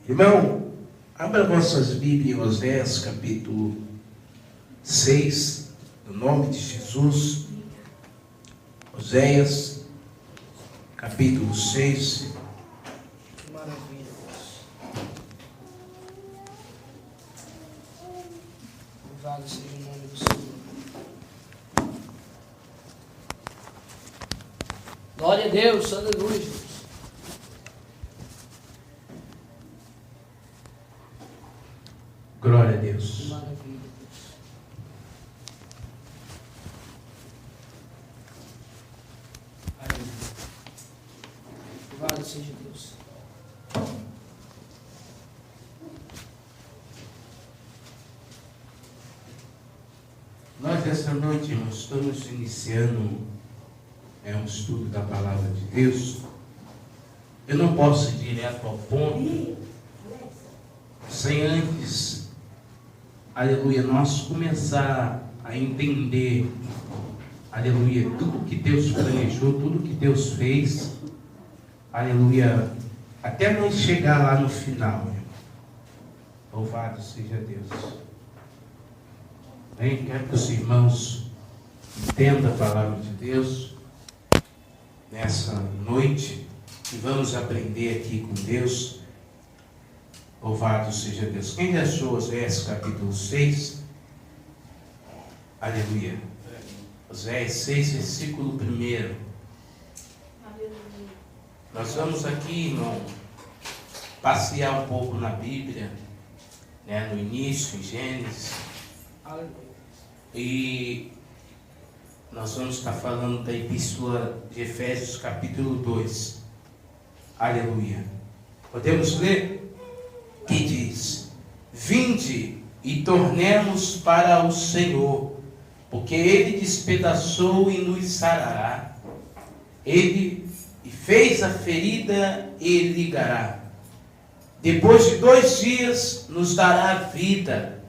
Irmão, abra vossas Bíblias em Oséias capítulo 6, no nome de Jesus. Oséias capítulo 6. Maravilha. Louvado seja o nome do Senhor. Glória a Deus, aleluia, Jesus. Glória a Deus. Maravilha, Deus. Aleluia. Louvado seja Deus. Nós, essa noite, irmãos, estamos iniciando um estudo da Palavra de Deus. Eu não posso ir direto ao ponto sem antes, aleluia, nós começar a entender, aleluia, tudo que Deus planejou, tudo que Deus fez, aleluia, até nós chegar lá no final, irmão. Louvado seja Deus. Bem, quero que os irmãos entendam a palavra de Deus nessa noite e vamos aprender aqui com Deus. Louvado seja Deus. Quem já achou Oséias capítulo 6? Aleluia. Oséias 6, versículo 1. Aleluia. Nós vamos aqui, irmão, passear um pouco na Bíblia, né, no início, em Gênesis. Aleluia. E nós vamos estar falando da Epístola de Efésios capítulo 2. Aleluia. Podemos ler? Que diz: vinde e tornemos para o Senhor, porque Ele despedaçou e nos sarará. Ele fez a ferida e ligará. Depois de 2 dias nos dará vida.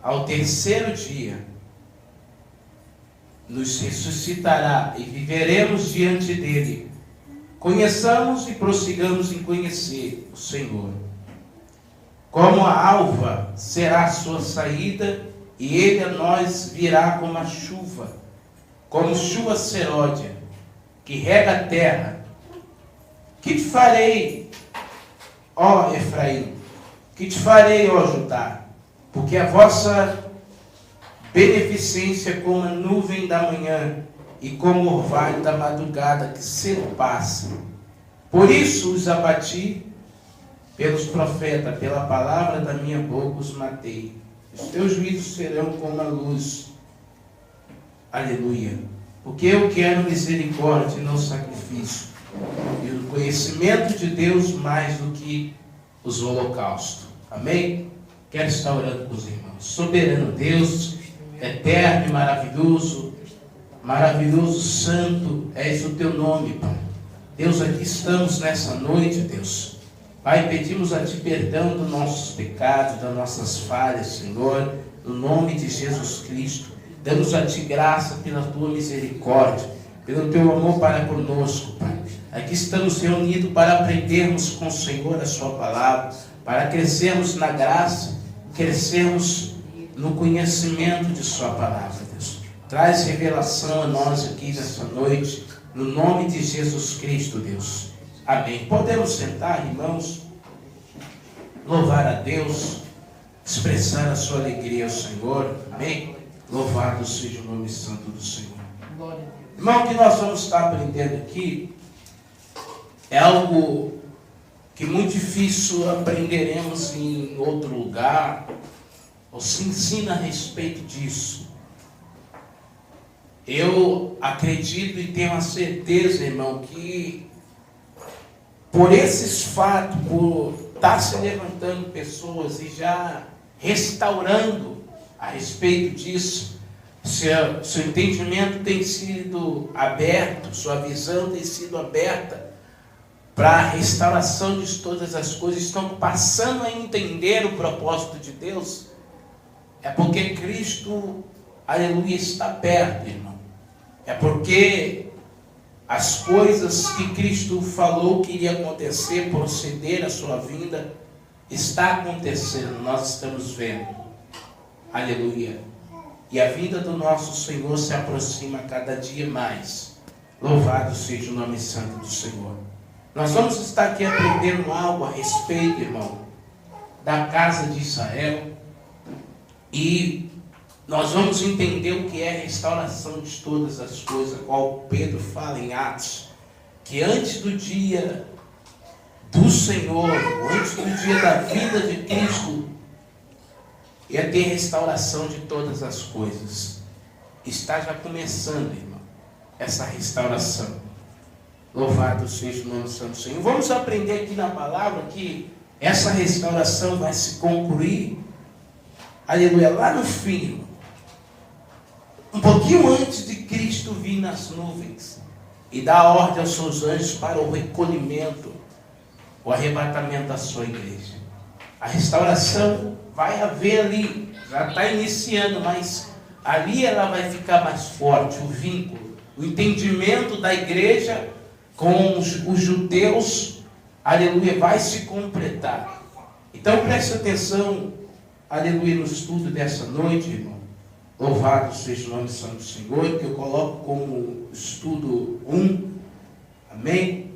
Ao 3º dia nos ressuscitará e viveremos diante dele. Conheçamos e prossigamos em conhecer o Senhor. Como a alva será a sua saída, e ele a nós virá como a chuva, como chuva serôdia, que rega a terra. Que te farei, ó Efraim? Que te farei, ó Judá? Porque a vossa beneficência é como a nuvem da manhã, e como o orvalho da madrugada que cedo passa. Por isso os abati, pelos profetas, pela palavra da minha boca os matei. Os teus juízos serão como a luz. Aleluia. Porque eu quero misericórdia e não sacrifício, e o conhecimento de Deus mais do que os holocaustos. Amém? Quero estar orando com os irmãos. Soberano Deus, eterno e maravilhoso, maravilhoso, santo, és o teu nome, Pai. Deus, aqui estamos nessa noite, Deus. Pai, pedimos a Ti perdão dos nossos pecados, das nossas falhas, Senhor, no nome de Jesus Cristo. Damos a Ti graça pela Tua misericórdia, pelo Teu amor para conosco, Pai. Aqui estamos reunidos para aprendermos com o Senhor a Sua palavra, para crescermos na graça, crescermos no conhecimento de Sua palavra, Deus. Traz revelação a nós aqui nessa noite, no nome de Jesus Cristo, Deus. Amém. Podemos sentar, irmãos, louvar a Deus. expressar a sua alegria ao Senhor. Amém? Louvado seja o nome santo do Senhor. Glória a Deus. Irmão, o que nós vamos estar aprendendo aqui é algo que muito difícil aprenderemos em outro lugar, ou se ensina a respeito disso. Eu acredito e tenho a certeza, irmão, que por esses fatos, por estar se levantando pessoas e já restaurando a respeito disso, seu entendimento tem sido aberto, sua visão tem sido aberta para a restauração de todas as coisas, estão passando a entender o propósito de Deus, é porque Cristo, aleluia, está perto, irmão. É porque as coisas que Cristo falou que iria acontecer, proceder a sua vinda, está acontecendo, nós estamos vendo. Aleluia. E a vinda do nosso Senhor se aproxima cada dia mais. Louvado seja o nome santo do Senhor. Nós vamos estar aqui aprendendo algo a respeito, irmão, da casa de Israel. E nós vamos entender o que é a restauração de todas as coisas, qual Pedro fala em Atos, que antes do dia do Senhor, antes do dia da vida de Cristo, ia ter restauração de todas as coisas. Está já começando, irmão, essa restauração. Louvado seja o nome do Santo Senhor. Vamos aprender aqui na palavra que essa restauração vai se concluir, aleluia, lá no fim, irmão. Um pouquinho antes de Cristo vir nas nuvens e dar ordem aos seus anjos para o recolhimento, o arrebatamento da sua igreja. A restauração vai haver ali, já está iniciando, mas ali ela vai ficar mais forte, o vínculo, o entendimento da igreja com os judeus, aleluia, vai se completar. Então preste atenção, aleluia, no estudo dessa noite, irmão. Louvado seja o nome do Santo Senhor, que eu coloco como estudo 1, amém?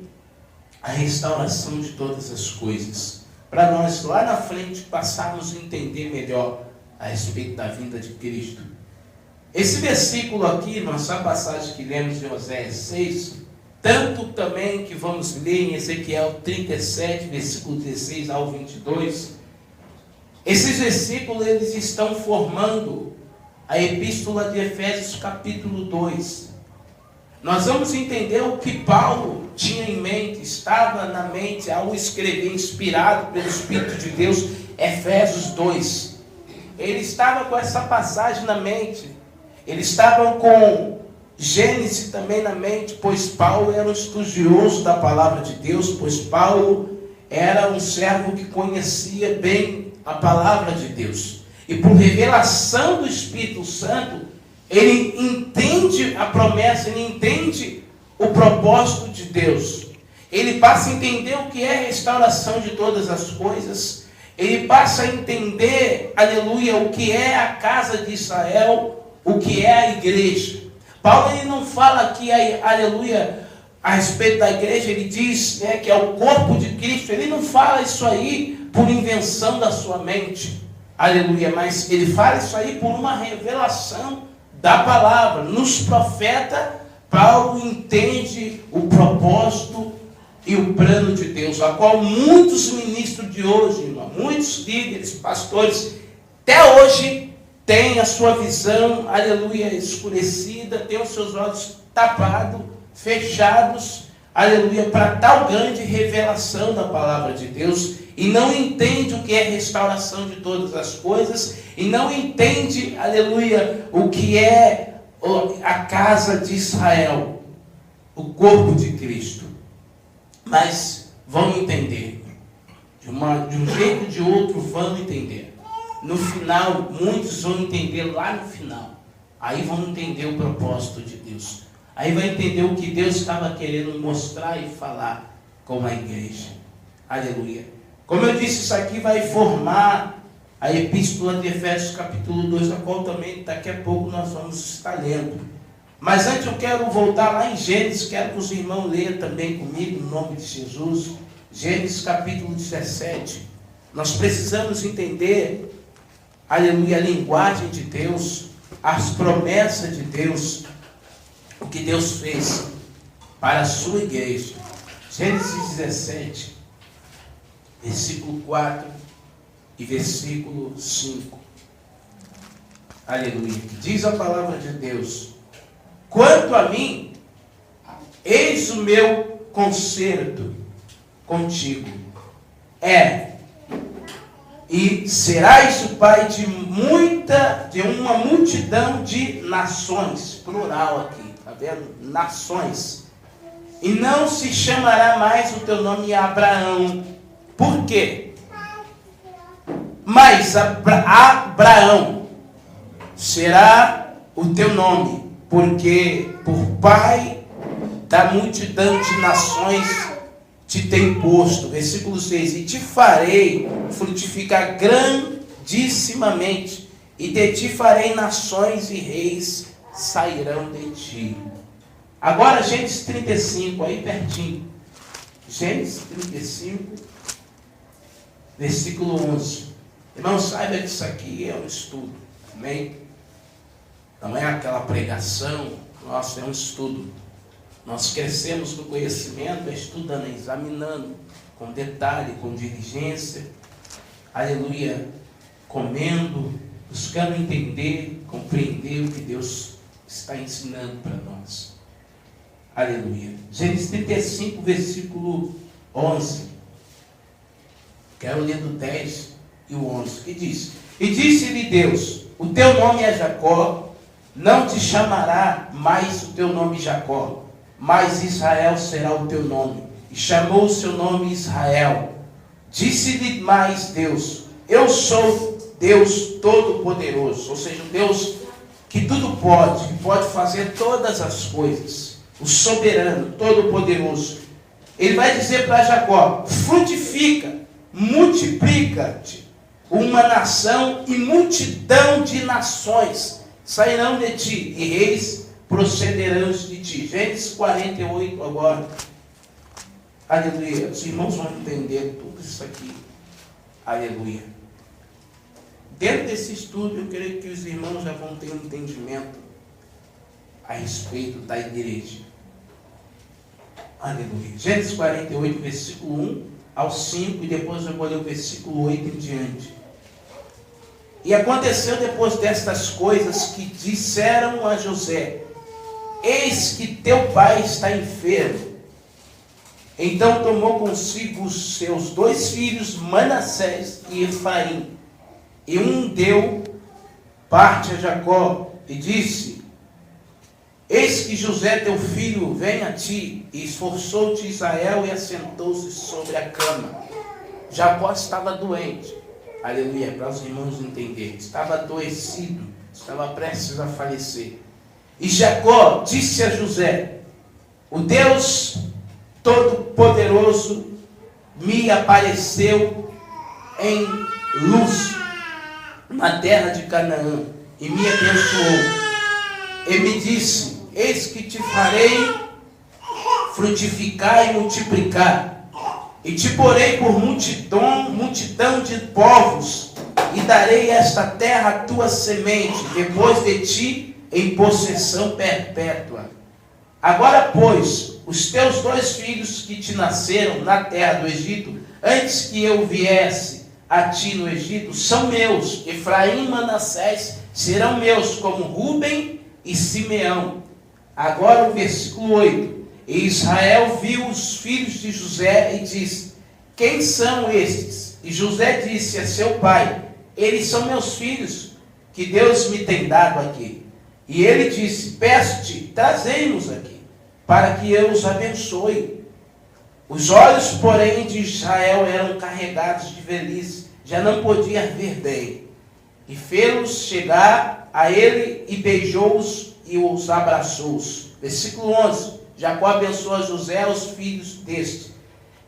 A restauração de todas as coisas. Para nós lá na frente passarmos a entender melhor a respeito da vinda de Cristo. Esse versículo aqui, nossa passagem que lemos em Oséias 6, tanto também que vamos ler em Ezequiel 37, versículo 16 ao 22, esses versículos eles estão formando a epístola de Efésios capítulo 2. Nós vamos entender o que Paulo tinha em mente, estava na mente ao escrever, inspirado pelo Espírito de Deus, Efésios 2. Ele estava com essa passagem na mente, ele estava com Gênesis também na mente, pois Paulo era um estudioso da palavra de Deus, pois Paulo era um servo que conhecia bem a palavra de Deus. E por revelação do Espírito Santo, ele entende a promessa, ele entende o propósito de Deus. Ele passa a entender o que é a restauração de todas as coisas. Ele passa a entender, aleluia, o que é a casa de Israel, o que é a igreja. Paulo ele não fala aqui, aleluia, a respeito da igreja, ele diz, né, que é o corpo de Cristo. Ele não fala isso aí por invenção da sua mente, aleluia, mas ele fala isso aí por uma revelação da palavra. Nos profetas, Paulo entende o propósito e o plano de Deus, a qual muitos ministros de hoje, irmão, muitos líderes, pastores, até hoje têm a sua visão, aleluia, escurecida, têm os seus olhos tapados, fechados, aleluia, para tal grande revelação da palavra de Deus, e não entende o que é restauração de todas as coisas, e não entende, aleluia, o que é a casa de Israel, o corpo de Cristo. Mas vão entender, de um jeito ou de outro vão entender. No final, muitos vão entender lá no final. Aí vão entender o propósito de Deus. Aí vai entender o que Deus estava querendo mostrar e falar com a igreja. Aleluia. Como eu disse, isso aqui vai formar a epístola de Efésios capítulo 2, a qual também daqui a pouco nós vamos estar lendo. Mas antes eu quero voltar lá em Gênesis, quero que os irmãos leiam também comigo, no nome de Jesus. Gênesis capítulo 17. Nós precisamos entender aleluia, a linguagem de Deus, as promessas de Deus, o que Deus fez para a sua igreja. Gênesis 17, versículo 4 e versículo 5. Aleluia. Diz a palavra de Deus: quanto a mim, eis o meu concerto contigo. E serás o pai de uma multidão de nações. Plural aqui, tá vendo? Nações. E não se chamará mais o teu nome Abraão. Por quê? Mas Abraão será o teu nome, porque por pai da multidão de nações te tem posto. Versículo 6. E te farei frutificar grandissimamente, e de ti farei nações e reis sairão de ti. Agora Gênesis 35, aí pertinho. Gênesis 35, versículo 11. Irmão, saiba que isso aqui é um estudo. Amém? Não é aquela pregação. Nossa, é um estudo. Nós crescemos no conhecimento estudando, examinando, com detalhe, com diligência. Aleluia. Comendo, buscando entender, compreender o que Deus está ensinando para nós. Aleluia. Gênesis 35, versículo 11. Quero ler do 10 e o 11, que diz: e disse-lhe Deus: o teu nome é Jacó, não te chamará mais o teu nome Jacó, mas Israel será o teu nome. E chamou o seu nome Israel. Disse-lhe mais Deus: eu sou Deus Todo-Poderoso, ou seja, o Deus que tudo pode, que pode fazer todas as coisas, o soberano, Todo-Poderoso. Ele vai dizer para Jacó: frutifica, multiplica-te, uma nação e multidão de nações sairão de ti, e reis procederão de ti. Gênesis 48 agora. Aleluia. Os irmãos vão entender tudo isso aqui. Aleluia. Dentro desse estudo, eu creio que os irmãos já vão ter um entendimento a respeito da igreja. Aleluia. Gênesis 48, versículo 1 ao 5, e depois eu vou ler o versículo 8 em diante. E aconteceu depois destas coisas que disseram a José: eis que teu pai está enfermo. Então tomou consigo os seus 2 filhos, Manassés e Efraim, e um deu parte a Jacó, e disse: eis que José teu filho vem a ti. E esforçou-te Israel e assentou-se sobre a cama. Jacó estava doente. Aleluia, para os irmãos entenderem. Estava adoecido, estava prestes a falecer. E Jacó disse a José: o Deus Todo-Poderoso me apareceu em luz na terra de Canaã e me abençoou. E me disse: eis que te farei frutificar e multiplicar, e te porei por multidão de povos, e darei esta terra à tua semente, depois de ti em possessão perpétua. Agora, pois, os teus 2 filhos que te nasceram na terra do Egito, antes que eu viesse a ti no Egito, são meus. Efraim e Manassés serão meus, como Rúben e Simeão. Agora o versículo 8. E Israel viu os filhos de José e disse: quem são estes? E José disse a seu pai: eles são meus filhos, que Deus me tem dado aqui. E ele disse: peço-te, trazei-nos aqui, para que eu os abençoe. Os olhos, porém, de Israel eram carregados de velhice, já não podia ver bem. E fê-los chegar a ele, e beijou-os e os abraçou. Versículo 11. Jacó abençoou a José, os filhos deste.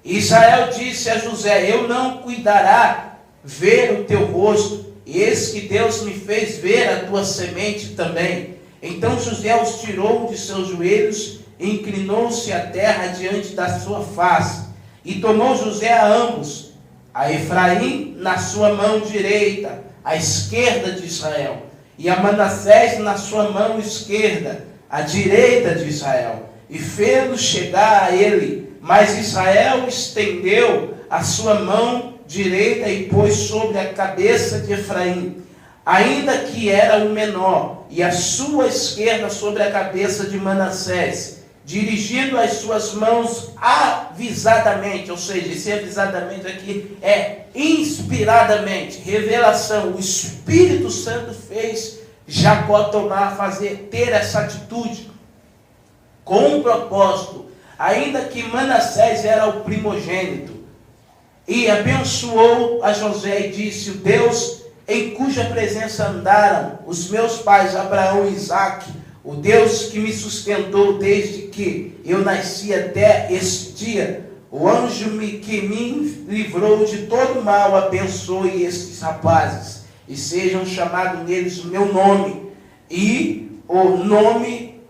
E Israel disse a José: eu não cuidará ver o teu rosto, e eis que Deus me fez ver a tua semente também. Então José os tirou de seus joelhos, e inclinou-se à terra diante da sua face. E tomou José a ambos, a Efraim na sua mão direita, à esquerda de Israel, e a Manassés na sua mão esquerda, à direita de Israel, e fê-lo chegar a ele. Mas Israel estendeu a sua mão direita e pôs sobre a cabeça de Efraim, ainda que era o menor, e a sua esquerda sobre a cabeça de Manassés, dirigindo as suas mãos avisadamente, ou seja, esse avisadamente aqui é inspiradamente, revelação. O Espírito Santo fez Jacó ter essa atitude, com um propósito, ainda que Manassés era o primogênito, e abençoou a José e disse: o Deus em cuja presença andaram os meus pais Abraão e Isaque, o Deus que me sustentou desde que eu nasci até este dia, o anjo que me livrou de todo mal, abençoe estes rapazes, e sejam chamados neles o meu nome, e o nome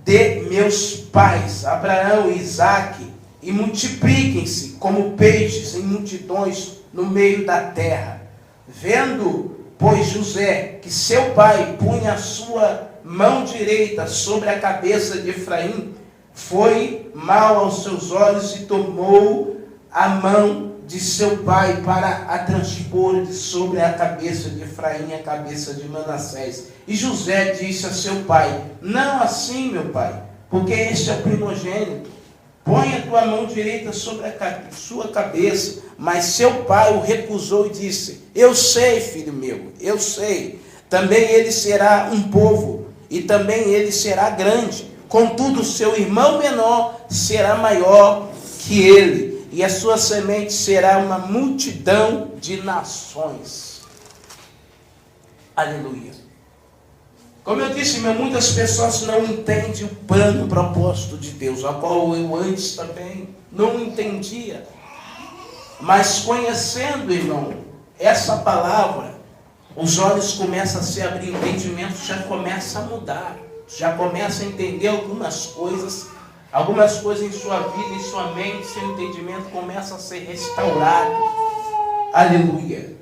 de meus pais, Abraão e Isaque, e multipliquem-se como peixes em multidões no meio da terra. Vendo, pois, José, que seu pai punha a sua mão direita sobre a cabeça de Efraim, foi mal aos seus olhos e tomou a mão de seu pai para a transpor sobre a cabeça de Efraim e a cabeça de Manassés. E José disse a seu pai: não assim, meu pai, porque este é o primogênito. Põe a tua mão direita sobre a sua cabeça. Mas seu pai o recusou e disse: eu sei, filho meu, eu sei. Também ele será um povo, e também ele será grande. Contudo, seu irmão menor será maior que ele, e a sua semente será uma multidão de nações. Aleluia. Como eu disse, muitas pessoas não entendem o plano, o propósito de Deus, a qual eu antes também não entendia. Mas conhecendo, irmão, essa palavra, os olhos começam a se abrir, o entendimento já começa a mudar, já começa a entender algumas coisas em sua vida, em sua mente, seu entendimento começa a ser restaurado. Aleluia.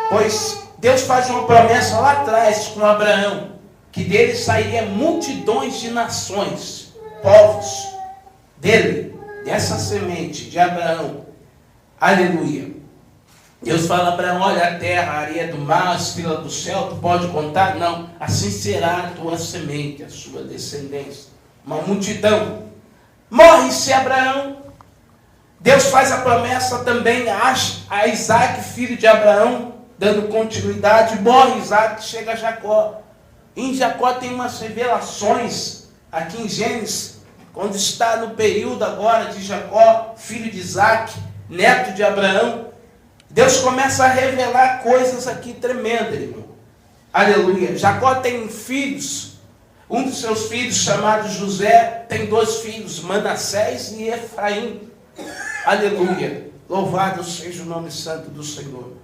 Pois Deus faz uma promessa lá atrás com Abraão, que dele sairia multidões de nações, povos, dele, dessa semente de Abraão. Aleluia. Deus fala para Abraão: olha a terra, a areia do mar, as estrelas do céu, tu pode contar? Não, assim será a tua semente, a sua descendência, uma multidão. Morre-se Abraão. Deus faz a promessa também a Isaque, filho de Abraão, dando continuidade. Morre Isaque, chega Jacó. Em Jacó tem umas revelações, aqui em Gênesis, quando está no período agora de Jacó, filho de Isaque, neto de Abraão, Deus começa a revelar coisas aqui tremendas, irmão. Aleluia. Jacó tem filhos, um dos seus filhos chamado José, tem 2 filhos, Manassés e Efraim. Aleluia. Louvado seja o nome santo do Senhor.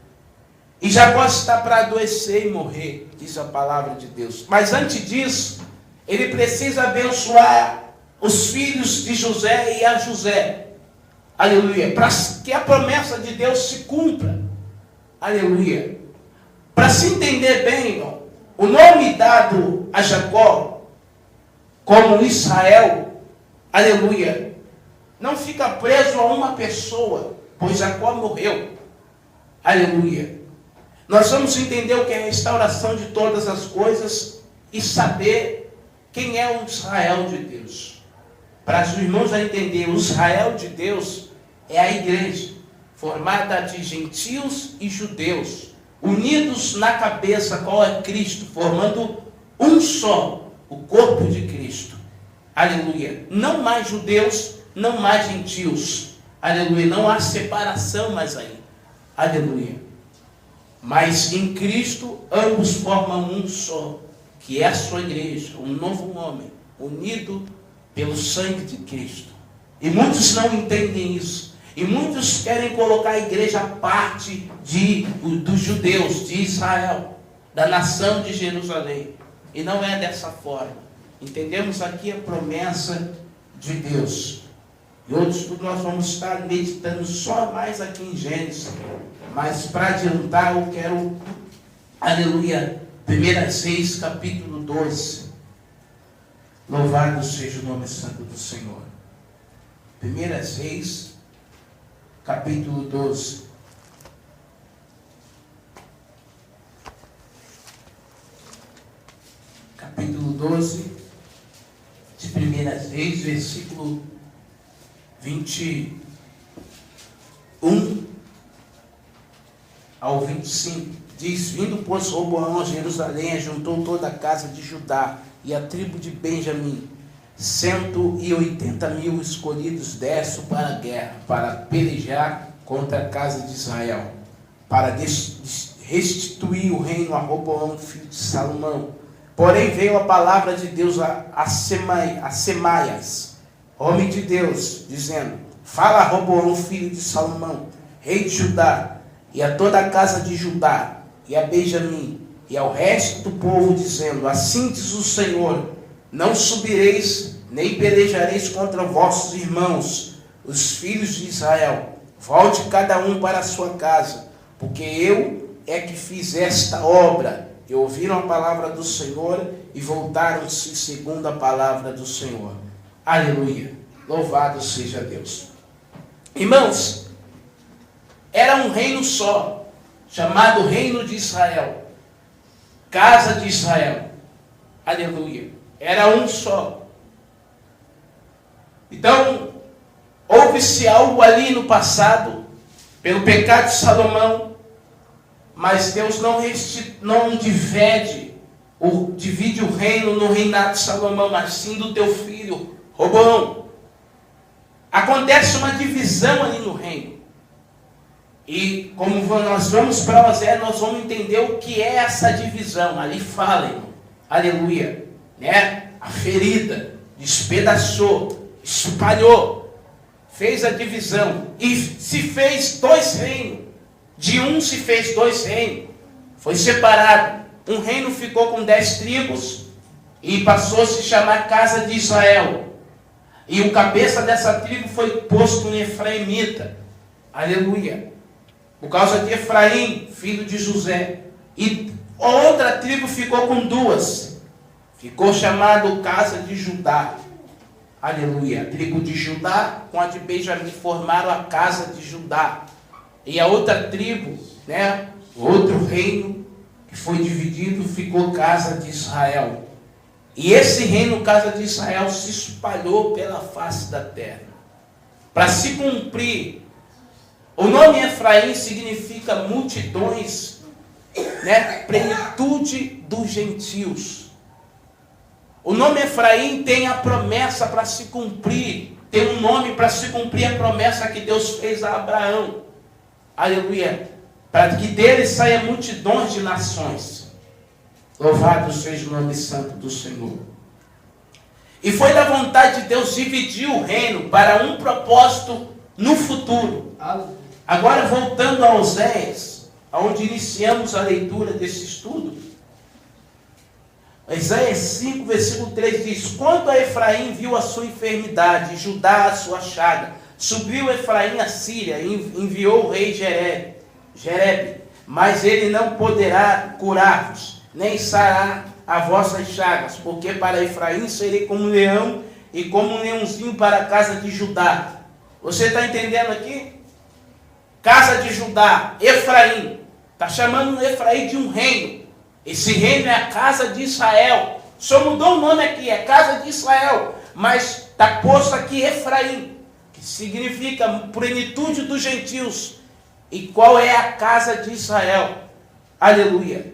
E Jacó está para adoecer e morrer, diz a palavra de Deus. Mas antes disso, ele precisa abençoar os filhos de José e a José. Aleluia. Para que a promessa de Deus se cumpra. Aleluia. Para se entender bem, irmão, o nome dado a Jacó como Israel, aleluia, não fica preso a uma pessoa, pois Jacó morreu. Aleluia. Nós vamos entender o que é a restauração de todas as coisas e saber quem é o Israel de Deus. Para os irmãos a entender, o Israel de Deus é a igreja, formada de gentios e judeus, unidos na cabeça, qual é Cristo, formando um só, o corpo de Cristo. Aleluia. Não mais judeus, não mais gentios. Aleluia. Não há separação mais aí. Aleluia. Mas em Cristo ambos formam um só, que é a sua igreja, um novo homem, unido pelo sangue de Cristo. E muitos não entendem isso. E muitos querem colocar a igreja à parte dos judeus, de Israel, da nação de Jerusalém. E não é dessa forma. Entendemos aqui a promessa de Deus. E outro estudo nós vamos estar meditando só mais aqui em Gênesis. Mas para adiantar, eu quero, aleluia, 1 Reis, capítulo 12. Louvado seja o nome santo do Senhor. 1 Reis, capítulo 12. Capítulo 12, de 1 Reis, versículo 21 ao 25. Diz: vindo, pois, Roboão a Jerusalém, juntou toda a casa de Judá e a tribo de Benjamim, 180.000 escolhidos desço para a guerra, para pelejar contra a casa de Israel, para restituir o reino a Roboão, filho de Salomão. Porém veio a palavra de Deus a Semaias, homem de Deus, dizendo: fala a Roboão, filho de Salomão, rei de Judá, e a toda a casa de Judá, e a Benjamim, e ao resto do povo, dizendo: assim diz o Senhor, não subireis, nem pelejareis contra vossos irmãos, os filhos de Israel. Volte cada um para a sua casa, porque eu é que fiz esta obra. E ouviram a palavra do Senhor e voltaram-se segundo a palavra do Senhor. Aleluia. Louvado seja Deus. Irmãos, era um reino só, chamado Reino de Israel. Casa de Israel. Aleluia. Era um só. Então, houve-se algo ali no passado, pelo pecado de Salomão, mas Deus não divide o reino no reinado de Salomão, mas sim do teu filho, Roboão. Acontece uma divisão ali no reino. E como nós vamos para Osé, nós vamos entender o que é essa divisão. Ali fala, irmão. Aleluia. Né? A ferida despedaçou, espalhou, fez a divisão e se fez dois reinos. De um se fez dois reinos. Foi separado. Um reino ficou com 10 tribos e passou a se chamar Casa de Israel. E o cabeça dessa tribo foi posto em Efraimita. Aleluia. Por causa de Efraim, filho de José. E outra tribo ficou com 2. Ficou chamado Casa de Judá. Aleluia. A tribo de Judá com a de Benjamim formaram a Casa de Judá. E a outra tribo, né, outro reino que foi dividido, ficou Casa de Israel. E esse reino, Casa de Israel, se espalhou pela face da terra. Para se cumprir, o nome Efraim significa multidões, né, plenitude dos gentios. O nome Efraim tem a promessa para se cumprir, tem um nome para se cumprir a promessa que Deus fez a Abraão. Aleluia. Para que dele saia multidões de nações. Louvado seja o nome santo do Senhor. E foi da vontade de Deus dividir o reino para um propósito no futuro. Agora voltando a Oséias, onde iniciamos a leitura desse estudo. Oséias 5, versículo 3 diz: quanto a Efraim viu a sua enfermidade, Judá a sua chaga, subiu Efraim a Síria e enviou o rei Jerebe, mas ele não poderá curar-vos, nem sarar as vossas chagas, porque para Efraim serei como um leão e como um leãozinho para a casa de Judá. Você está entendendo aqui? Casa de Judá, Efraim, está chamando Efraim de um reino. Esse reino é a casa de Israel. Só mudou o nome aqui, é casa de Israel, mas está posto aqui Efraim, que significa plenitude dos gentios. E qual é a casa de Israel? Aleluia.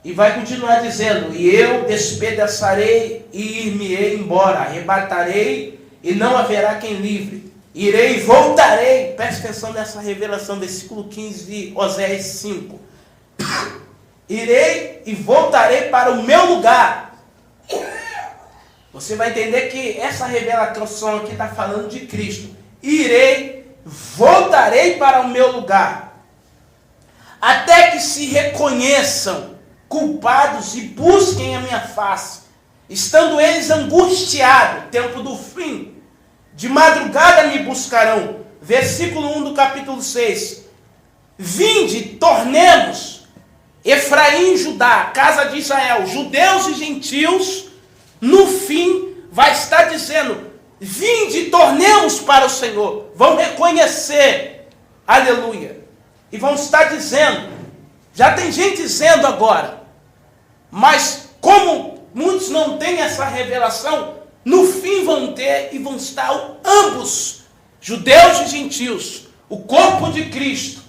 E vai continuar dizendo: e eu despedaçarei e ir-me-ei embora, arrebatarei e não haverá quem livre. Irei e voltarei. Preste atenção nessa revelação, versículo 15 de Oséias 5. Irei e voltarei para o meu lugar. Você vai entender que essa revelação aqui está falando de Cristo. Irei, voltarei para o meu lugar, até que se reconheçam culpados e busquem a minha face, estando eles angustiados, tempo do fim, de madrugada me buscarão. Versículo 1 do capítulo 6. Vinde, tornemos Efraim e Judá, casa de Israel, judeus e gentios, no fim vai estar dizendo, vinde, tornemos para o Senhor. Vão reconhecer, aleluia. E vão estar dizendo, já tem gente dizendo agora, mas como muitos não têm essa revelação, no fim vão ter e vão estar ambos, judeus e gentios, o corpo de Cristo,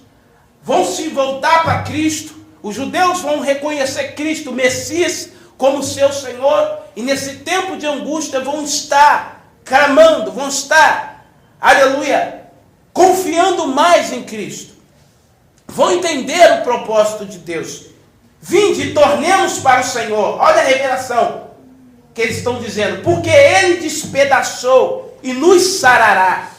vão se voltar para Cristo, os judeus vão reconhecer Cristo, o Messias, como seu Senhor, e nesse tempo de angústia vão estar clamando, vão estar, aleluia, confiando mais em Cristo, vão entender o propósito de Deus. Vinde, tornemos para o Senhor. Olha a revelação que eles estão dizendo, porque Ele despedaçou e nos sarará.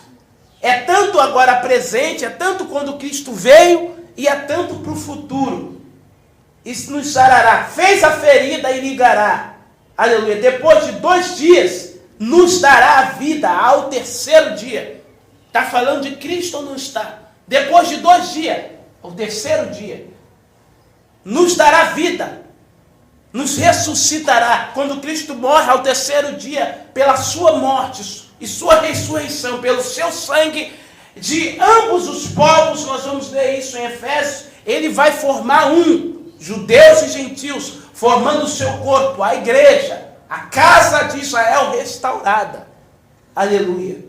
É tanto agora presente, é tanto quando Cristo veio e é tanto para o futuro. Isso nos sarará. Fez a ferida e ligará. Aleluia. Depois de 2 dias, nos dará a vida ao terceiro dia. Está falando de Cristo ou não está? Depois de 2 dias, ao terceiro dia, nos dará vida. Nos ressuscitará. Quando Cristo morre ao terceiro dia, pela sua morte e sua ressurreição, pelo seu sangue, de ambos os povos, nós vamos ler isso em Efésios, ele vai formar judeus e gentios, formando o seu corpo, a igreja, a casa de Israel restaurada. Aleluia.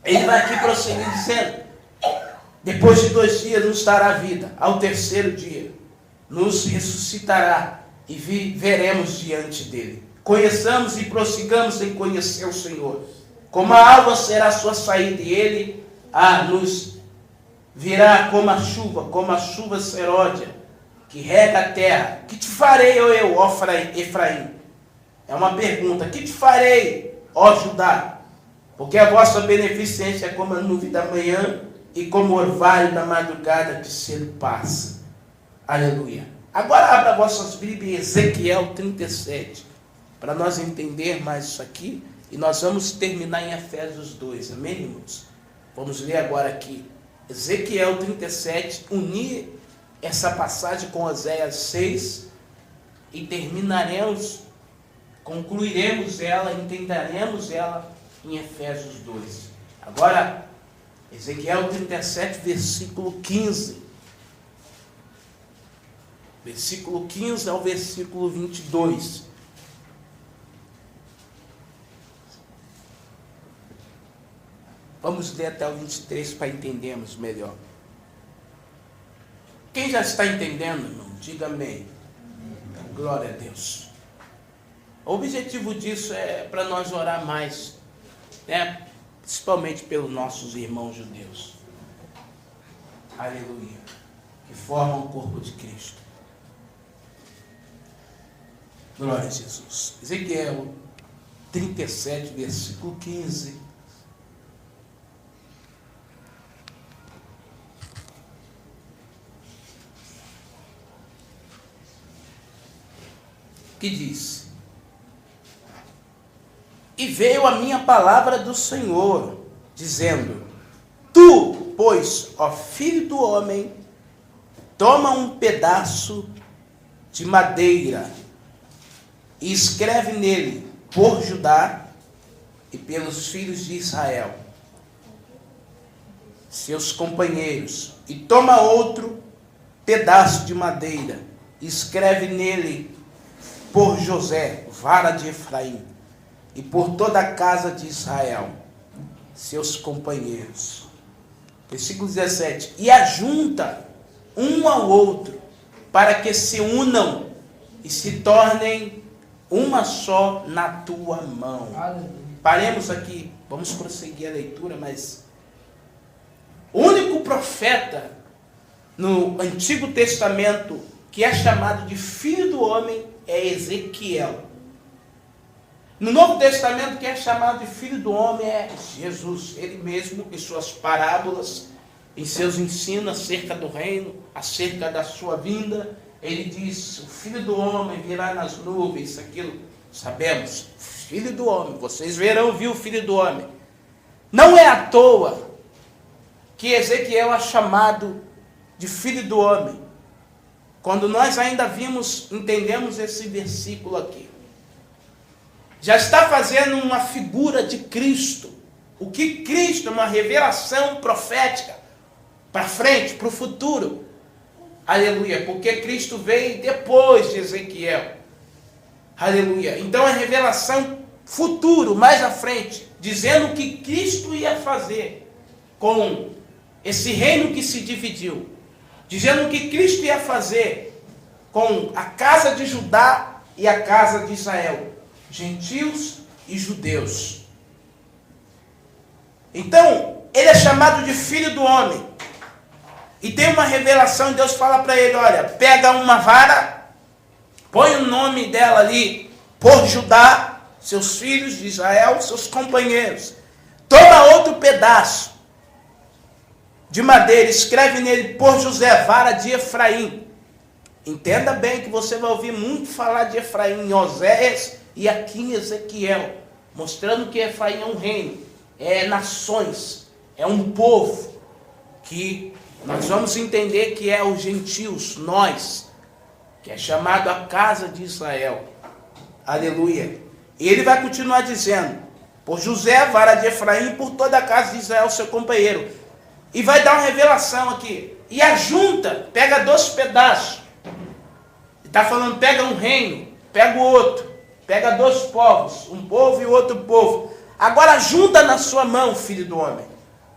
Ele vai aqui prosseguir dizendo, depois de 2 dias nos dará vida, ao terceiro dia nos ressuscitará e veremos diante dele. Conheçamos e prossigamos em conhecer o Senhor. Como a alva será a sua saída, e ele nos virá como a chuva seródia, que rega a terra. Que te farei, ó Efraim? É uma pergunta. Que te farei, ó Judá? Porque a vossa beneficência é como a nuvem da manhã e como o orvalho da madrugada que cedo passa. Aleluia. Agora abra vossas Bíblias em Ezequiel 37, para nós entender mais isso aqui, e nós vamos terminar em Efésios 2, amém, irmãos? Vamos ler agora aqui, Ezequiel 37, unir essa passagem com Oséias 6, e concluiremos ela, entenderemos ela em Efésios 2. Agora, Ezequiel 37, versículo 15. Versículo 15 ao versículo 22. Vamos ler até o 23 para entendermos melhor. Quem já está entendendo, irmão? Diga amém. Glória a Deus. O objetivo disso é para nós orar mais, né? Principalmente pelos nossos irmãos judeus. Aleluia. Que formam o corpo de Cristo. Glória a Jesus. Ezequiel 37, versículo 15. Que diz: e veio a minha palavra do Senhor, dizendo: tu, pois, ó filho do homem, toma um pedaço de madeira e escreve nele por Judá e pelos filhos de Israel, seus companheiros, e toma outro pedaço de madeira e escreve nele por José, vara de Efraim, e por toda a casa de Israel, seus companheiros. Versículo 17. E ajunta um ao outro, para que se unam e se tornem uma só na tua mão. Aleluia. Paremos aqui, vamos prosseguir a leitura, mas o único profeta no Antigo Testamento que é chamado de filho do homem é Ezequiel. No Novo Testamento, quem é chamado de filho do homem é Jesus, ele mesmo, em suas parábolas, em seus ensinos acerca do reino, acerca da sua vinda. Ele diz: o filho do homem virá nas nuvens, aquilo, sabemos, filho do homem, vocês verão, viu o filho do homem. Não é à toa que Ezequiel é chamado de filho do homem. Quando nós ainda entendemos esse versículo aqui. Já está fazendo uma figura de Cristo. O que Cristo é uma revelação profética para frente, para o futuro. Aleluia, porque Cristo veio depois de Ezequiel. Aleluia. Então é revelação futuro, mais à frente, dizendo o que Cristo ia fazer com esse reino que se dividiu. Dizendo o que Cristo ia fazer com a casa de Judá e a casa de Israel. Gentios e judeus. Então, ele é chamado de filho do homem. E tem uma revelação, Deus fala para ele, olha, pega uma vara, põe o nome dela ali, por Judá, seus filhos de Israel, seus companheiros. Toma outro pedaço de madeira, escreve nele, por José, vara de Efraim. Entenda bem que você vai ouvir muito falar de Efraim em Oséias e aqui em Ezequiel, mostrando que Efraim é um reino, é nações, é um povo, que nós vamos entender que é os gentios, nós, que é chamado a casa de Israel. Aleluia. E ele vai continuar dizendo, por José, vara de Efraim, por toda a casa de Israel, seu companheiro. E vai dar uma revelação aqui. E ajunta, pega 2 pedaços. Está falando, pega um reino, pega o outro. Pega 2 povos, um povo e outro povo. Agora junta na sua mão, filho do homem,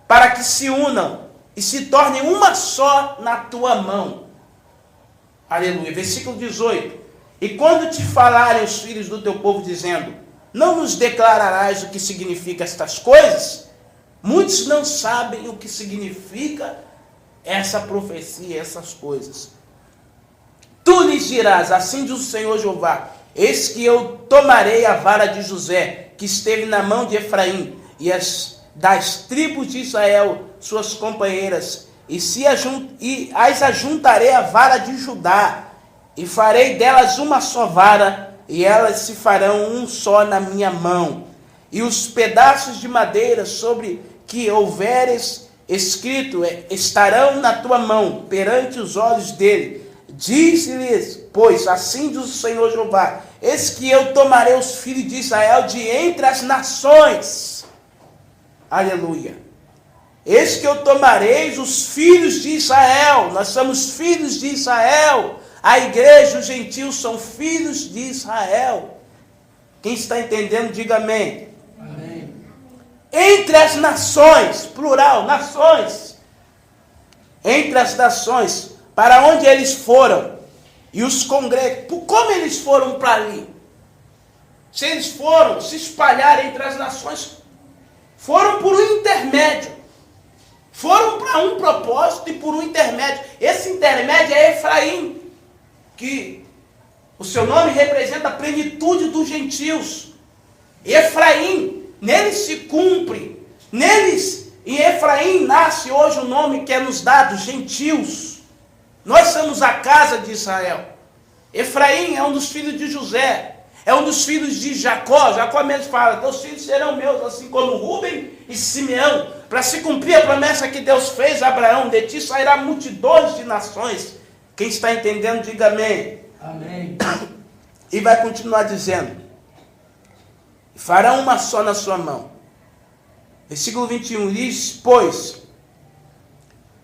para que se unam e se tornem uma só na tua mão. Aleluia. Versículo 18. E quando te falarem os filhos do teu povo, dizendo, não nos declararás o que significa estas coisas? Muitos não sabem o que significa essa profecia, essas coisas. Tu lhes dirás, assim diz o Senhor Jeová, eis que eu tomarei a vara de José, que esteve na mão de Efraim, e das tribos de Israel, suas companheiras, e as ajuntarei à vara de Judá, e farei delas uma só vara, e elas se farão um só na minha mão. E os pedaços de madeira sobre que houveres escrito estarão na tua mão, perante os olhos dele. Diz-lhes, pois, assim diz o Senhor Jeová, eis que eu tomarei os filhos de Israel de entre as nações. Aleluia. Eis que eu tomarei os filhos de Israel. Nós somos filhos de Israel. A igreja, os gentios são filhos de Israel. Quem está entendendo, diga amém. Amém. Entre as nações, plural, nações. Entre as nações, para onde eles foram, e os congregam. Como eles foram para ali? Se eles foram se espalhar entre as nações, foram por um intermédio. Foram para um propósito e por um intermédio. Esse intermédio é Efraim, que o seu nome representa a plenitude dos gentios. Efraim, neles se cumpre, neles, em Efraim nasce hoje o nome que é nos dado, gentios. Nós somos a casa de Israel. Efraim é um dos filhos de José, é um dos filhos de Jacó. Jacó mesmo fala, teus filhos serão meus, assim como Rúben e Simeão, para se cumprir a promessa que Deus fez a Abraão, de ti sairá multidões de nações. Quem está entendendo, diga amém. Amém. E vai continuar dizendo, farão uma só na sua mão. Versículo 21 diz, pois,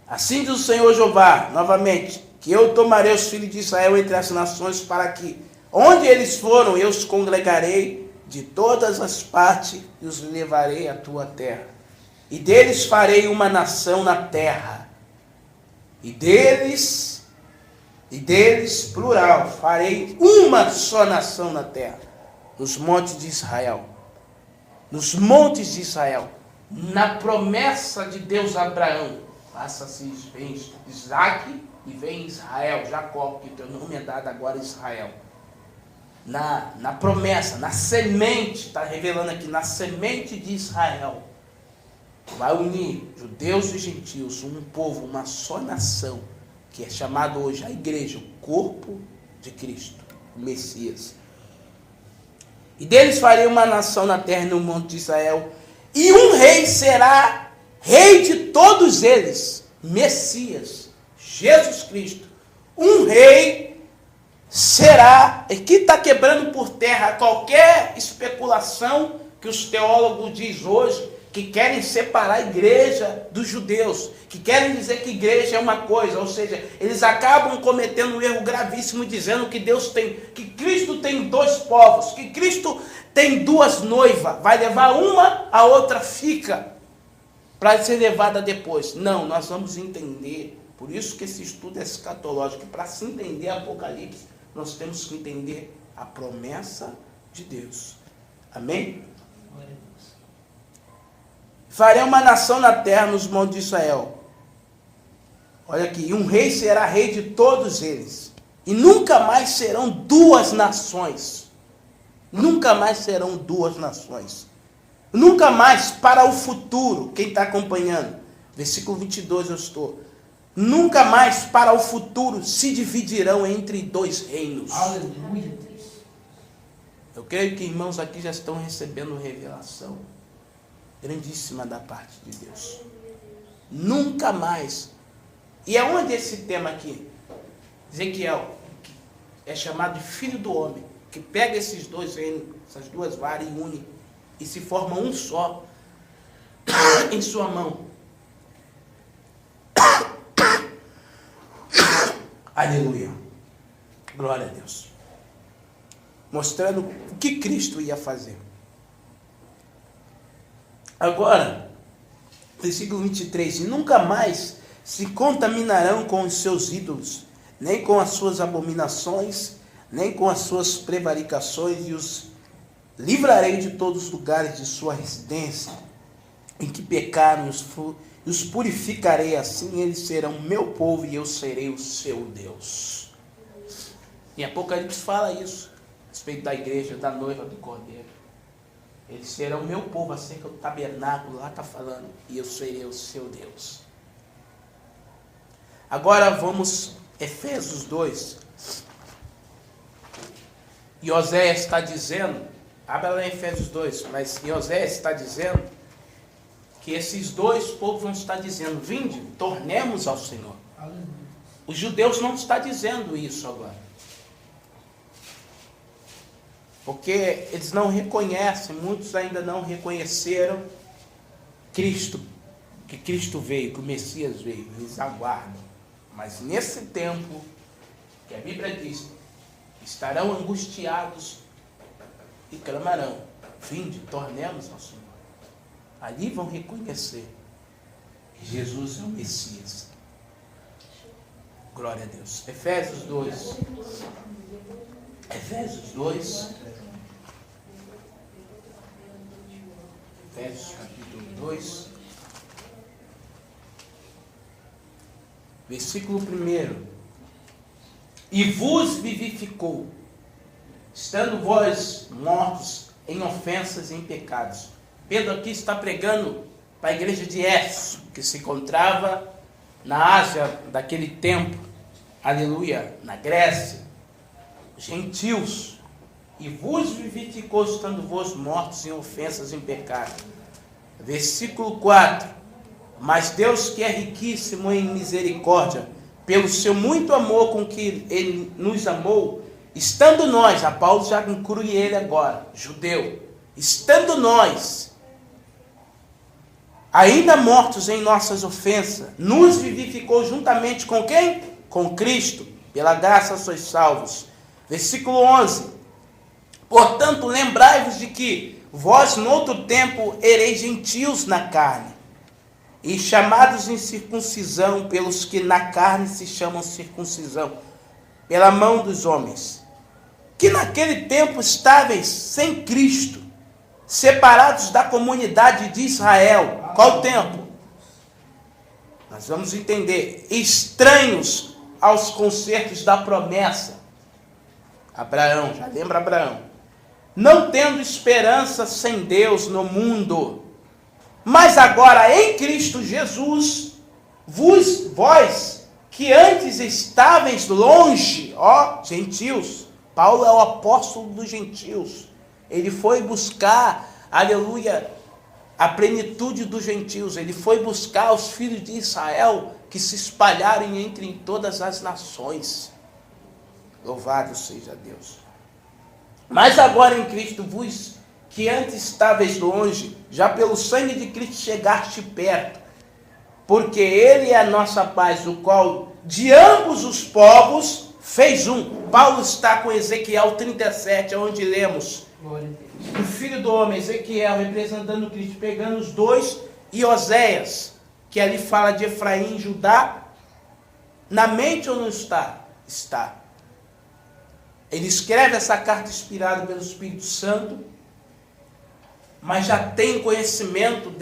assim diz o Senhor Jeová, novamente, que eu tomarei os filhos de Israel entre as nações, para que, onde eles foram, eu os congregarei de todas as partes e os levarei à tua terra. E deles farei uma nação na terra. E deles, plural, farei uma só nação na terra. Nos montes de Israel. Nos montes de Israel. Na promessa de Deus a Abraão. Faça-se vem Isaac e vem Israel, Jacó, que teu nome é dado agora Israel. Na promessa, na semente, está revelando aqui, na semente de Israel, vai unir judeus e gentios, um povo, uma só nação, que é chamado hoje a igreja, o corpo de Cristo, o Messias. E deles farei uma nação na terra, no monte de Israel, E um rei será rei de todos eles. Messias, Jesus Cristo. Um rei será, aqui está quebrando por terra qualquer especulação que os teólogos dizem hoje, que querem separar a igreja dos judeus, que querem dizer que igreja é uma coisa, ou seja, eles acabam cometendo um erro gravíssimo dizendo que Deus tem, que Cristo tem dois povos, que Cristo tem duas noivas, vai levar uma, a outra fica para ser levada depois. Não, nós vamos entender, por isso que esse estudo é escatológico, para se entender Apocalipse, nós temos que entender a promessa de Deus. Amém? Farei uma nação na terra nos montes de Israel. Olha aqui, e um rei será rei de todos eles. E nunca mais serão duas nações. Nunca mais serão duas nações. Nunca mais para o futuro, quem está acompanhando, versículo 22 eu estou. Nunca mais para o futuro se dividirão entre dois reinos. Aleluia. Eu creio que irmãos aqui já estão recebendo revelação grandíssima da parte de Deus. Nunca mais. E aonde esse tema aqui? Ezequiel, que é chamado de filho do homem, que pega esses dois reinos, essas duas varas e une, e se forma um só em sua mão. Aleluia. Glória a Deus. Mostrando o que Cristo ia fazer. Agora, versículo 23. E nunca mais se contaminarão com os seus ídolos, nem com as suas abominações, nem com as suas prevaricações, e os livrarei de todos os lugares de sua residência, em que pecaram, e os purificarei, assim eles serão meu povo, e eu serei o seu Deus. Em Apocalipse fala isso, a respeito da igreja, da noiva do Cordeiro. Eles serão meu povo, acerca do tabernáculo, lá está falando, e eu serei o seu Deus. Agora vamos, Efésios 2. E Oséias está dizendo, abra lá em Efésios 2, mas Oséias está dizendo que esses dois povos vão estar dizendo, vinde, tornemos ao Senhor. Aleluia. Os judeus não estão dizendo isso agora. Porque eles não reconhecem, muitos ainda não reconheceram Cristo, que Cristo veio, que o Messias veio, eles aguardam. Mas nesse tempo, que a Bíblia diz, estarão angustiados e clamarão, vinde, tornemos ao Senhor. Ali vão reconhecer que Jesus é o Messias. Glória a Deus. Efésios 2. Efésios 2. Efésios capítulo 2. Versículo 1. E vos vivificou, estando vós mortos em ofensas e em pecados. Pedro aqui está pregando para a igreja de Éfeso, que se encontrava na Ásia daquele tempo, aleluia, na Grécia, gentios. E vos vivificou, estando vós mortos em ofensas e em pecado. Versículo 4. Mas Deus, que é riquíssimo em misericórdia, pelo seu muito amor com que Ele nos amou, estando nós, a Paulo já inclui ele agora, judeu, estando nós, ainda mortos em nossas ofensas, nos vivificou juntamente com quem? Com Cristo, pela graça sois salvos. Versículo 11. Portanto, lembrai-vos de que vós, no outro tempo, ereis gentios na carne, e chamados em circuncisão pelos que na carne se chamam circuncisão, pela mão dos homens, que naquele tempo estáveis sem Cristo, separados da comunidade de Israel. Qual tempo? Nós vamos entender. Estranhos aos concertos da promessa. Abraão, já lembra Abraão? Não tendo esperança sem Deus no mundo, mas agora em Cristo Jesus, vós que antes estáveis longe, ó, gentios. Paulo é o apóstolo dos gentios. Ele foi buscar, aleluia, a plenitude dos gentios. Ele foi buscar os filhos de Israel que se espalharam entre todas as nações. Louvado seja Deus. Mas agora em Cristo vos, que antes estáveis longe, já pelo sangue de Cristo chegaste perto, porque Ele é a nossa paz, o qual de ambos os povos fez um. Paulo está com Ezequiel 37, onde lemos o filho do homem, Ezequiel, representando Cristo, pegando os dois, e Oséias, que ali fala de Efraim e Judá. Na mente ou não está? Está. Ele escreve essa carta inspirada pelo Espírito Santo, mas já tem conhecimento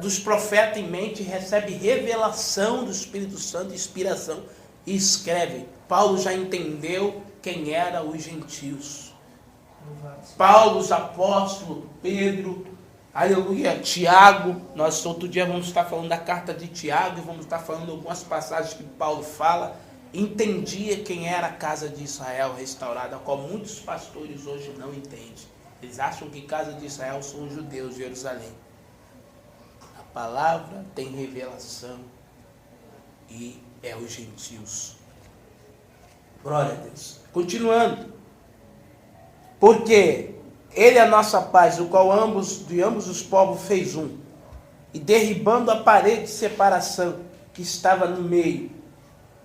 dos profetas em mente, recebe revelação do Espírito Santo, inspiração, e escreve. Paulo já entendeu quem eram os gentios. Paulo, os apóstolos, Pedro, aleluia, Tiago. Nós outro dia vamos estar falando da carta de Tiago e vamos estar falando algumas passagens que Paulo fala. Entendia quem era a casa de Israel restaurada, qual muitos pastores hoje não entendem. Eles acham que casa de Israel são os judeus de Jerusalém. A palavra tem revelação e é os gentios. Glória a Deus. Continuando. Porque Ele é a nossa paz, o qual de ambos os povos fez um, e derribando a parede de separação que estava no meio,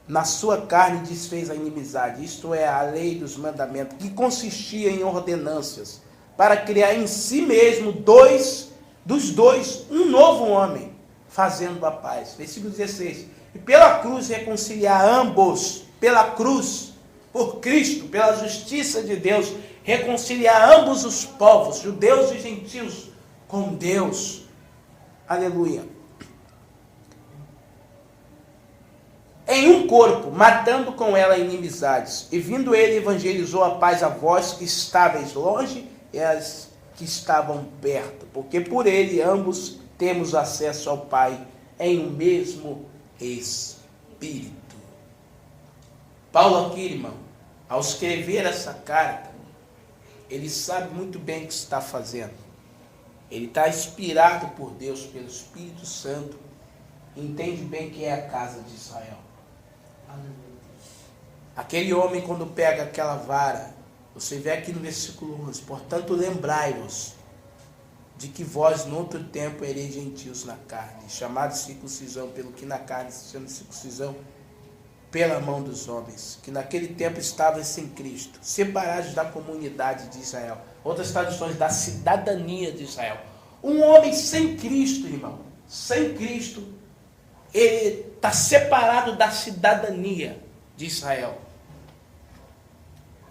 na sua carne desfez a inimizade, isto é, a lei dos mandamentos, que consistia em ordenâncias, para criar em si mesmo dos dois um novo homem, fazendo a paz. Versículo 16. E pela cruz reconciliar ambos, pela cruz, por Cristo, pela justiça de Deus, reconciliar ambos os povos, judeus e gentios, com Deus. Aleluia. Em um corpo, matando com ela inimizades. E vindo ele, evangelizou a paz a vós que estáveis longe e as que estavam perto. Porque por ele ambos temos acesso ao Pai em um mesmo Espírito. Paulo aqui, irmão, ao escrever essa carta, ele sabe muito bem o que está fazendo. Ele está inspirado por Deus, pelo Espírito Santo, entende bem que é a casa de Israel. Aquele homem, quando pega aquela vara, você vê aqui no versículo 11, portanto lembrai-vos de que vós no outro tempo ereis gentios na carne, chamados circuncisão, pelo que na carne se chama circuncisão, pela mão dos homens, que naquele tempo estavam sem Cristo, separados da comunidade de Israel. Outras traduções, da cidadania de Israel. Um homem sem Cristo, irmão, sem Cristo, ele está separado da cidadania de Israel.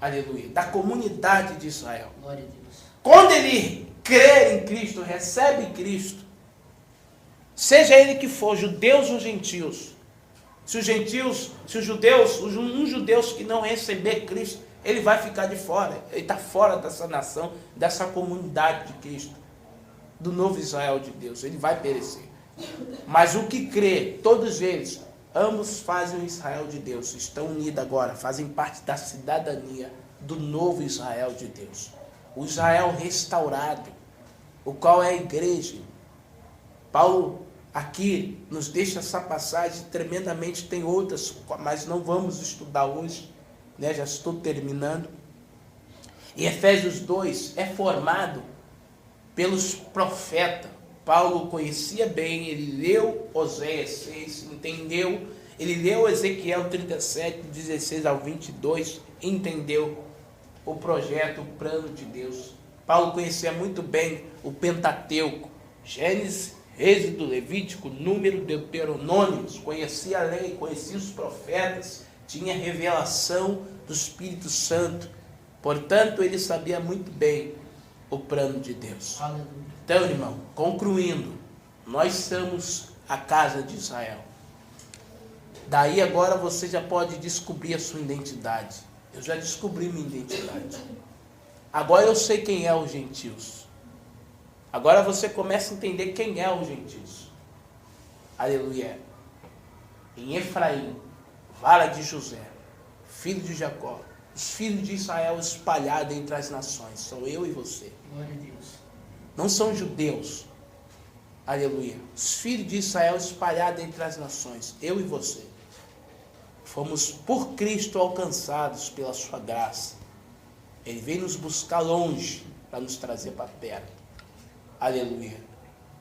Aleluia. Da comunidade de Israel. Glória a Deus. Quando ele crê em Cristo, recebe Cristo, seja ele que for, judeus ou gentios, se os judeus que não receber Cristo, ele vai ficar de fora. Ele está fora dessa nação, dessa comunidade de Cristo, do novo Israel de Deus. Ele vai perecer. Mas o que crê, todos eles, ambos fazem o Israel de Deus. Estão unidos agora, fazem parte da cidadania do novo Israel de Deus. O Israel restaurado, o qual é a igreja. Paulo aqui nos deixa essa passagem, tremendamente tem outras, mas não vamos estudar hoje, né? Já estou terminando. E Efésios 2 é formado pelos profetas. Paulo conhecia bem, ele leu Oséias 6, entendeu, ele leu Ezequiel 37, 16 ao 22, entendeu o projeto, o plano de Deus. Paulo conhecia muito bem o Pentateuco, Gênesis, Êxodo, Levítico, Número, Deuteronômios, conhecia a lei, conhecia os profetas, tinha revelação do Espírito Santo. Portanto, ele sabia muito bem o plano de Deus. Aleluia. Então, irmão, concluindo, nós somos a casa de Israel. Daí agora você já pode descobrir a sua identidade. Eu já descobri minha identidade. Agora eu sei quem é os gentios. Agora você começa a entender quem é os gentios. Aleluia. Em Efraim, vara de José, filho de Jacó, os filhos de Israel espalhados entre as nações. Sou eu e você. Glória a Deus. Não são judeus. aleluia, os filhos de Israel espalhados entre as nações, eu e você, fomos por Cristo alcançados pela sua graça. Ele veio nos buscar longe para nos trazer para perto, aleluia,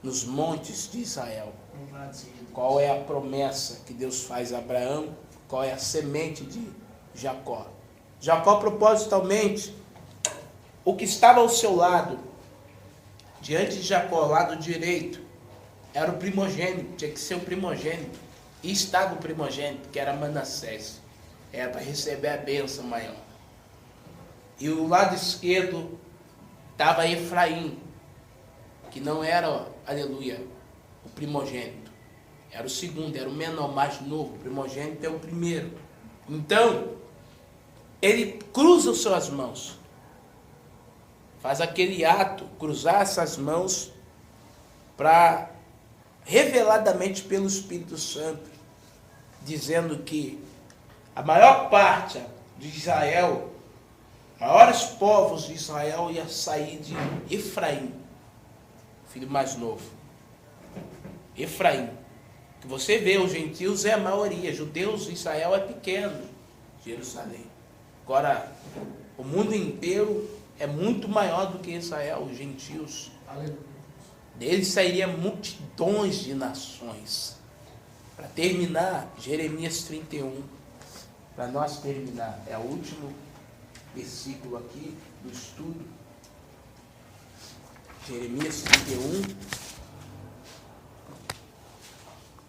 nos montes de Israel. Qual é a promessa que Deus faz a Abraão? Qual é a semente de Jacó? Jacó, propositalmente, o que estava ao seu lado, diante de Jacó, lado direito, era o primogênito, tinha que ser o primogênito. E estava o primogênito, que era Manassés, era para receber a bênção maior. E o lado esquerdo estava Efraim, que não era, aleluia, o primogênito. Era o segundo, era o menor, mais novo. O primogênito é o primeiro. Então, ele cruza as suas mãos. Faz aquele ato, cruzar essas mãos, para, reveladamente pelo Espírito Santo, dizendo que a maior parte de Israel, maiores povos de Israel, ia sair de Efraim, filho mais novo. Efraim. Que você vê, os gentios é a maioria, judeus, Israel é pequeno, Jerusalém. Agora, o mundo inteiro é muito maior do que Israel, os gentios. Deles sairia multidões de nações. Para terminar, Jeremias 31, para nós terminar, é o último versículo aqui do estudo. Jeremias 31,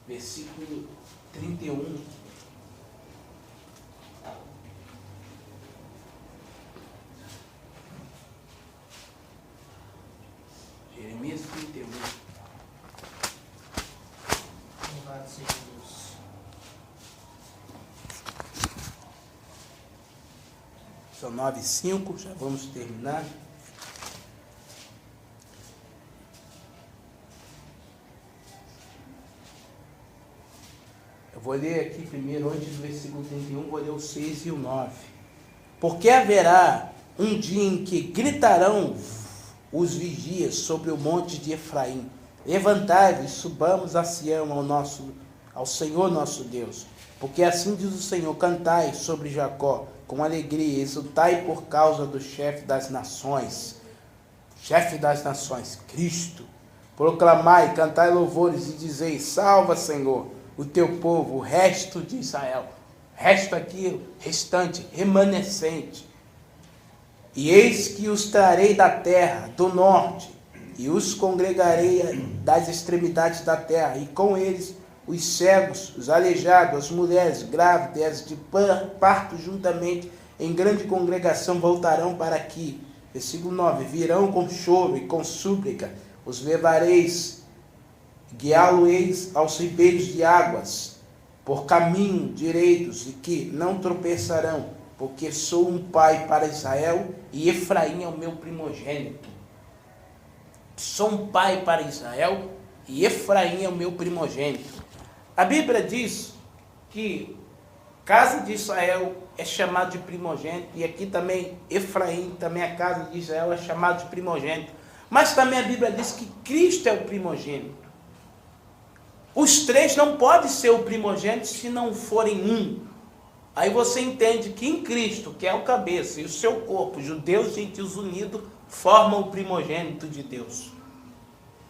versículo 31. Jeremias 31. Louvado seja Deus. São 9:05, já vamos terminar. Eu vou ler aqui primeiro, antes do versículo 31, vou ler o 6 e o 9. Porque haverá um dia em que gritarão os vigias sobre o monte de Efraim: levantai-vos, subamos a Sião, ao Senhor nosso Deus. Porque assim diz o Senhor: cantai sobre Jacó com alegria, exultai por causa do chefe das nações, Cristo. Proclamai, cantai louvores e dizei: salva, Senhor, o teu povo, o resto de Israel. Resto aqui, restante, remanescente. E eis que os trarei da terra, do norte, e os congregarei das extremidades da terra, e com eles os cegos, os aleijados, as mulheres grávidas de parto juntamente, em grande congregação voltarão para aqui. Versículo 9, virão com choro e com súplica, os levareis, guiá-lo-eis aos ribeiros de águas, por caminho direitos, e que não tropeçarão, porque sou um pai para Israel, e Efraim é o meu primogênito. Sou um pai para Israel, e Efraim é o meu primogênito. A Bíblia diz que casa de Israel é chamado de primogênito, e aqui também Efraim, também a casa de Israel, é chamado de primogênito. Mas também a Bíblia diz que Cristo é o primogênito. Os três não podem ser o primogênito se não forem um. Aí você entende que em Cristo, que é o cabeça, e o seu corpo, judeus e gentios unidos, formam o primogênito de Deus.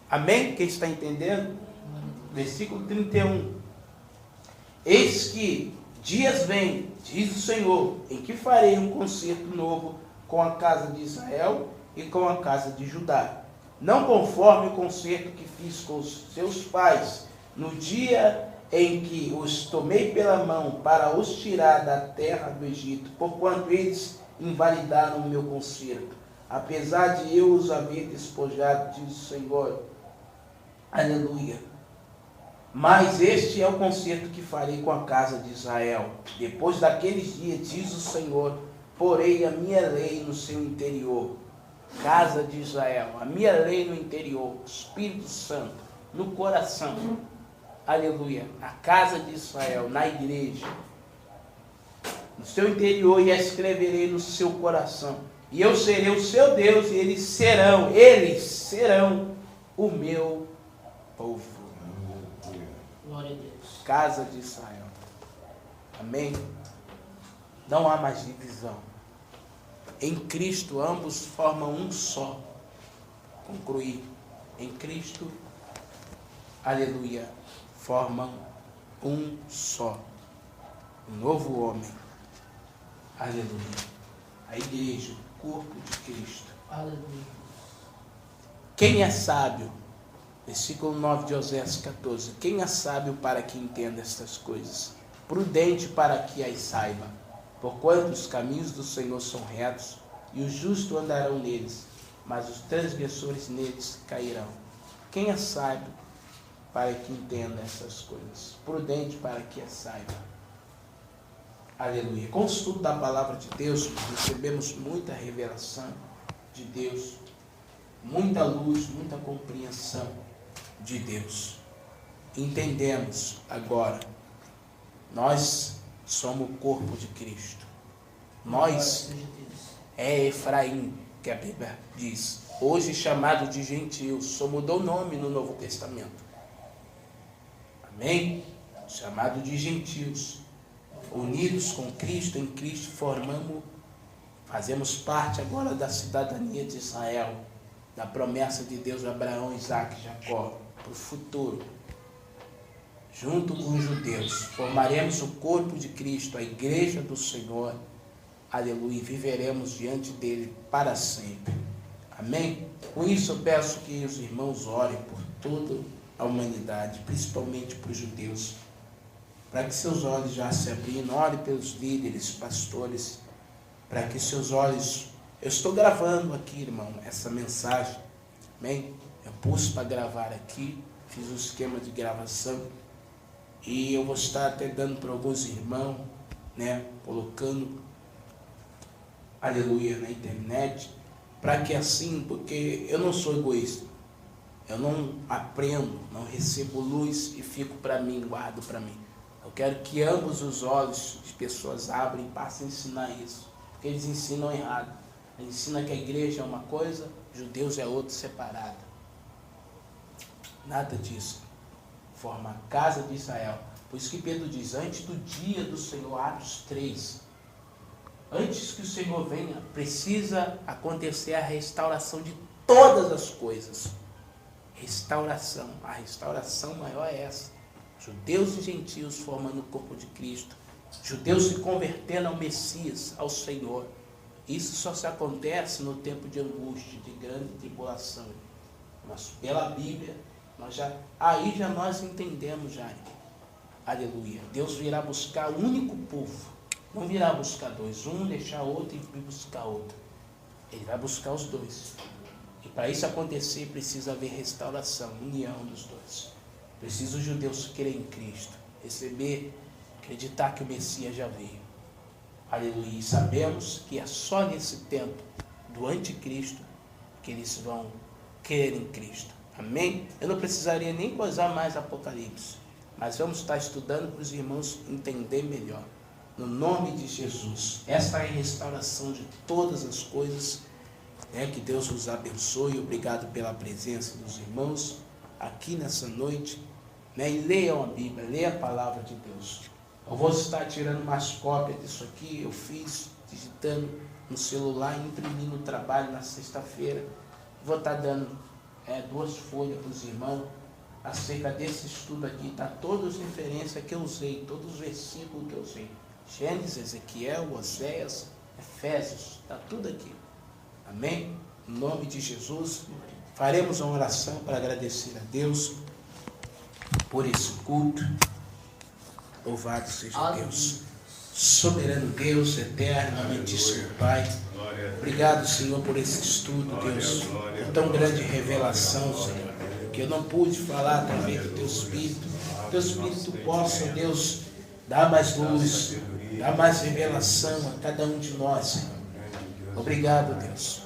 Amém? Quem está entendendo? Versículo 31. Eis que dias vêm, diz o Senhor, em que farei um concerto novo com a casa de Israel e com a casa de Judá. Não conforme o concerto que fiz com os seus pais, no dia em que os tomei pela mão para os tirar da terra do Egito, porquanto eles invalidaram o meu concerto, apesar de eu os haver despojado, diz o Senhor. Aleluia. Mas este é o concerto que farei com a casa de Israel. Depois daqueles dias, diz o Senhor, porei a minha lei no seu interior. Casa de Israel, a minha lei no interior, Espírito Santo, no coração. Aleluia. A casa de Israel, na igreja, no seu interior, e a escreverei no seu coração. E eu serei o seu Deus, e eles serão o meu povo. Glória a Deus. Casa de Israel. Amém? Não há mais divisão. Em Cristo ambos formam um só. Concluir. Em Cristo, aleluia, formam um só. Um novo homem. Aleluia. A igreja, o corpo de Cristo. Aleluia. Quem é sábio? Versículo 9 de Oséias 14. Quem é sábio para que entenda estas coisas? Prudente para que as saiba. Porquanto os caminhos do Senhor são retos, e os justos andarão neles, mas os transgressores neles cairão. Quem é sábio para que entenda essas coisas? Prudente para que as saiba. Aleluia. Com o estudo da palavra de Deus, recebemos muita revelação de Deus, muita luz, muita compreensão de Deus. Entendemos agora, nós somos o corpo de Cristo. Nós é Efraim, que a Bíblia diz, hoje chamado de gentios, só mudou o nome no Novo Testamento. Amém? Chamado de gentios, unidos com Cristo, em Cristo fazemos parte agora da cidadania de Israel, da promessa de Deus a Abraão, Isaac e Jacó, para o futuro. Junto com os judeus, formaremos o corpo de Cristo, a igreja do Senhor, aleluia, e viveremos diante dele para sempre. Amém? Com isso eu peço que os irmãos orem por toda a humanidade, principalmente para os judeus, para que seus olhos já se abriram. Ore pelos líderes, pastores, para que seus olhos... Eu estou gravando aqui, irmão, essa mensagem, amém? Eu pus para gravar aqui, fiz um esquema de gravação, e eu vou estar até dando para alguns irmãos, né, colocando, aleluia, na internet, para que assim, porque eu não sou egoísta, eu não aprendo, não recebo luz e fico para mim, guardo para mim. Eu quero que ambos os olhos de pessoas abrem e passem a ensinar isso, porque eles ensinam errado. Eles ensinam que a igreja é uma coisa, judeus é outra separada. Nada disso. Forma a casa de Israel. Por isso que Pedro diz, antes do dia do Senhor, Atos 3, antes que o Senhor venha, precisa acontecer a restauração de todas as coisas. Restauração. A restauração maior é essa. Judeus e gentios formando o corpo de Cristo. Judeus se convertendo ao Messias, ao Senhor. Isso só se acontece no tempo de angústia, de grande tribulação. Mas pela Bíblia, nós entendemos já. Aleluia. Deus virá buscar o único povo. Não virá buscar dois. Um deixar outro e buscar outro. Ele vai buscar os dois. E para isso acontecer, precisa haver restauração, união dos dois. Precisa os judeus crer em Cristo. Receber, acreditar que o Messias já veio. Aleluia. E sabemos que é só nesse tempo do anticristo que eles vão crer em Cristo. Amém? Eu não precisaria nem coisar mais Apocalipse, mas vamos estar estudando para os irmãos entender melhor. No nome de Jesus. Essa é a restauração de todas as coisas. Que Deus os abençoe. Obrigado pela presença dos irmãos aqui nessa noite. E leiam a Bíblia, leiam a palavra de Deus. Eu vou estar tirando umas cópias disso aqui. Eu fiz, digitando no celular, imprimindo no trabalho na sexta-feira. Vou estar dando 2 folhas para os irmãos acerca desse estudo aqui. Está todas as referências que eu usei, todos os versículos que eu usei. Gênesis, Ezequiel, Oséias, Efésios, está tudo aqui. Amém? Em nome de Jesus, faremos uma oração para agradecer a Deus por esse culto. Louvado seja Deus. Soberano Deus, eterno, amantíssimo Pai. Obrigado, Senhor, por esse estudo, Deus. Com tão grande revelação, Senhor, que eu não pude falar através do Teu Espírito. Teu Espírito possa, Deus, dar mais luz, dar mais revelação a cada um de nós, Senhor. Obrigado, Deus,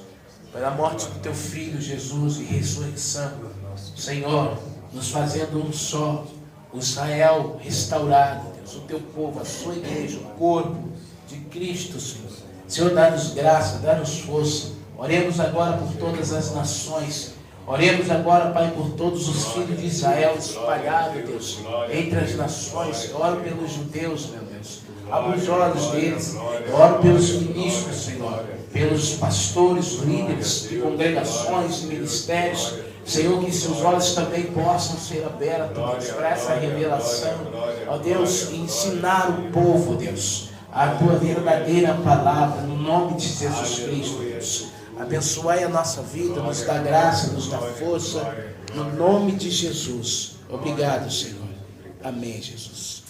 pela morte do Teu Filho, Jesus, e ressurreição. Senhor, nos fazendo um só, o Israel restaurado, Deus, o Teu povo, a Sua igreja, o corpo de Cristo, Senhor. Senhor, dá-nos graça, dá-nos força. Oremos agora por todas as nações. Oremos agora, Pai, por todos os filhos de Israel espalhados, Deus, entre as nações. Eu oro pelos judeus, meu Deus. Abra os olhos deles. Eu oro pelos ministros, Senhor, pelos pastores, líderes de congregações, de ministérios. Senhor, que seus olhos também possam ser abertos, Deus, para essa revelação. Ó Deus, ensinar o povo, Deus, a tua verdadeira palavra, no nome de Jesus Cristo, Deus. Abençoai a nossa vida, nos dá graça, nos dá força, no nome de Jesus. Obrigado, Senhor. Amém, Jesus.